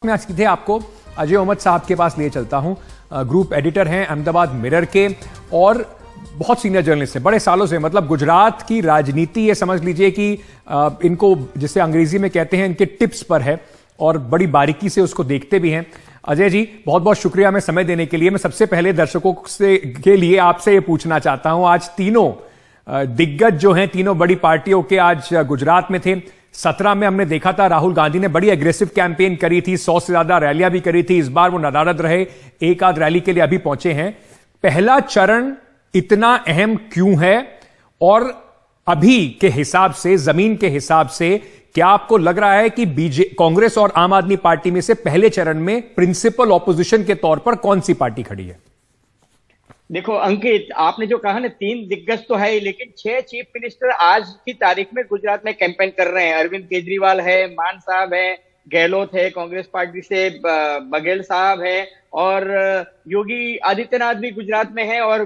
मैं आज सीधे आपको अजय अहमद साहब के पास लिए चलता हूं। ग्रुप एडिटर हैं अहमदाबाद मिरर के और बहुत सीनियर जर्नलिस्ट हैं बड़े सालों से। मतलब गुजरात की राजनीति ये समझ लीजिए कि इनको जिसे अंग्रेजी में कहते हैं इनके टिप्स पर है और बड़ी बारीकी से उसको देखते भी हैं। अजय जी बहुत बहुत शुक्रिया हमें समय देने के लिए। मैं सबसे पहले दर्शकों से के लिए आपसे ये पूछना चाहता हूं, आज तीनों दिग्गज जो हैं तीनों बड़ी पार्टियों के आज गुजरात में थे। 17 में हमने देखा था राहुल गांधी ने बड़ी एग्रेसिव कैंपेन करी थी, 100 से ज्यादा रैलियां भी करी थी। इस बार वो नदारद रहे, एक आध रैली के लिए अभी पहुंचे हैं। पहला चरण इतना अहम क्यों है और अभी के हिसाब से, जमीन के हिसाब से क्या आपको लग रहा है कि कांग्रेस और आम आदमी पार्टी में से पहले चरण में प्रिंसिपल ऑपोजिशन के तौर पर कौन सी पार्टी खड़ी है? देखो अंकित, आपने जो कहा ना 3 दिग्गज तो है, लेकिन 6 चीफ मिनिस्टर आज की तारीख में गुजरात में कैंपेन कर रहे हैं। अरविंद केजरीवाल है, मान साहब है, गहलोत है, कांग्रेस पार्टी से बघेल साहब है और योगी आदित्यनाथ भी गुजरात में है और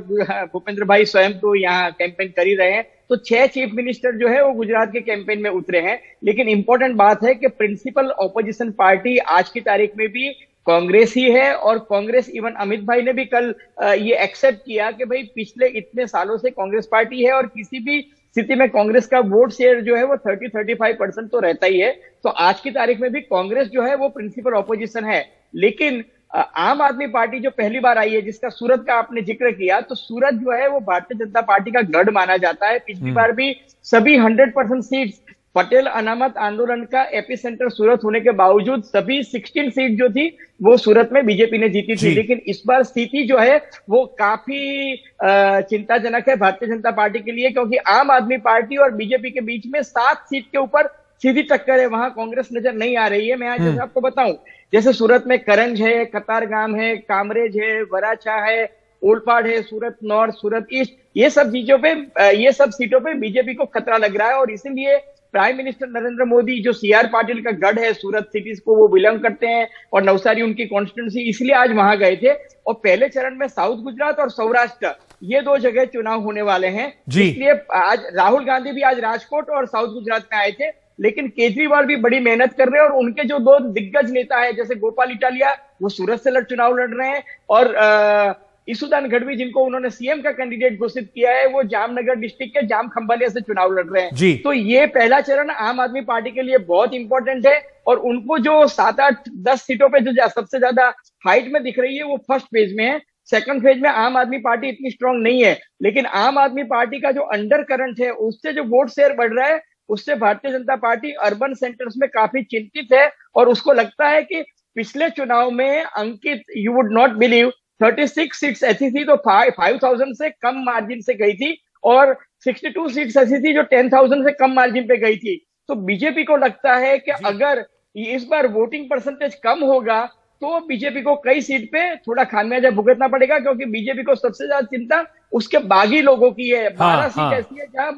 भूपेंद्र भाई स्वयं तो यहाँ कैंपेन कर ही रहे हैं। तो 6 चीफ मिनिस्टर जो है वो गुजरात के कैंपेन में उतरे हैं। लेकिन इंपॉर्टेंट बात है कि प्रिंसिपल ऑपोजिशन पार्टी आज की तारीख में भी कांग्रेस ही है और कांग्रेस, इवन अमित भाई ने भी कल ये एक्सेप्ट किया कि भाई पिछले इतने सालों से कांग्रेस पार्टी है और किसी भी स्थिति में कांग्रेस का वोट शेयर जो है वो 30-35% तो रहता ही है। तो आज की तारीख में भी कांग्रेस जो है वो प्रिंसिपल ऑपोजिशन है। लेकिन आम आदमी पार्टी जो पहली बार आई है, जिसका सूरत का आपने जिक्र किया, तो सूरत जो है वो भारतीय जनता पार्टी का गढ़ माना जाता है। पिछली बार भी सभी 100% सीट्स पटेल अनामत आंदोलन का एपिसेंटर सूरत होने के बावजूद सभी 16 सीट जो थी वो सूरत में बीजेपी ने जीती थी। लेकिन इस बार स्थिति जो है वो काफी चिंताजनक है भारतीय जनता पार्टी के लिए, क्योंकि आम आदमी पार्टी और बीजेपी के बीच में 7 सीट के ऊपर सीधी टक्कर है। वहां कांग्रेस नजर नहीं आ रही है। मैं आज जैसे आपको बताऊं, जैसे सूरत में करंज है, कतारगाम है, कामरेज है, वराछा है, ओलपाड है, सूरत नॉर्थ, सूरत ईस्ट, ये सब सीटों पे बीजेपी को खतरा लग रहा है। और इसीलिए प्राइम मिनिस्टर नरेंद्र मोदी, जो सीआर पाटिल का गढ़ है, सूरत सिटीज को वो बिलोंग करते हैं और नवसारी उनकी कॉन्स्टिट्यूंसी, इसलिए आज वहां गए थे। और पहले चरण में साउथ गुजरात और सौराष्ट्र, ये 2 जगह चुनाव होने वाले हैं। इसलिए आज राहुल गांधी भी आज राजकोट और साउथ गुजरात में आए थे। लेकिन केजरीवाल भी बड़ी मेहनत कर रहे हैं और उनके जो 2 दिग्गज नेता है, जैसे गोपाल इटालिया, वो सूरत से चुनाव लड़ रहे हैं और ईसुदान गढ़वी, जिनको उन्होंने सीएम का कैंडिडेट घोषित किया है, वो जामनगर डिस्ट्रिक्ट के जाम खंभालिया से चुनाव लड़ रहे हैं। तो ये पहला चरण आम आदमी पार्टी के लिए बहुत इंपॉर्टेंट है और उनको जो 7, 8, 10 सीटों पे जो सबसे ज्यादा हाइट में दिख रही है वो फर्स्ट फेज में है। सेकंड फेज में आम आदमी पार्टी इतनी स्ट्रांग नहीं है। लेकिन आम आदमी पार्टी का जो अंडर करंट है, उससे जो वोट शेयर बढ़ रहा है, उससे Bharatiya Janata party urban centres में काफी चिंतित है और उसको लगता है कि पिछले चुनाव में, Ankit, you would not believe, 36 seats ऐसी थी तो 5,000 से कम मार्जिन से गई थी और 62 सीट्स ऐसी थी जो 10,000 से कम मार्जिन पे गई थी। तो बीजेपी को लगता है कि अगर इस बार वोटिंग परसेंटेज कम होगा तो बीजेपी को कई सीट पे थोड़ा खामियाजा भुगतना पड़ेगा, क्योंकि बीजेपी को सबसे ज्यादा चिंता उसके बागी लोगों की है। 12 सीट ऐसी है जहां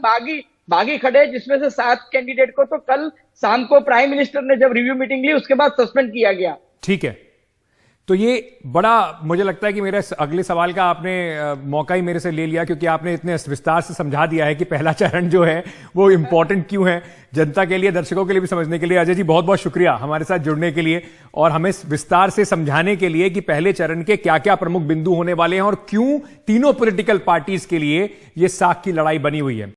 बागी खड़े, जिसमें से 7 कैंडिडेट को तो कल शाम को प्राइम मिनिस्टर ने जब रिव्यू मीटिंग ली उसके बाद सस्पेंड किया गया। ठीक है, तो ये बड़ा, मुझे लगता है कि मेरे अगले सवाल का आपने मौका ही मेरे से ले लिया, क्योंकि आपने इतने विस्तार से समझा दिया है कि पहला चरण जो है वो इंपॉर्टेंट क्यों है जनता के लिए, दर्शकों के लिए भी समझने के लिए। अजय जी बहुत बहुत शुक्रिया हमारे साथ जुड़ने के लिए और हमें विस्तार से समझाने के लिए कि पहले चरण के क्या क्या प्रमुख बिंदु होने वाले हैं और क्यों तीनों पॉलिटिकल पार्टीज के लिए ये साख की लड़ाई बनी हुई है।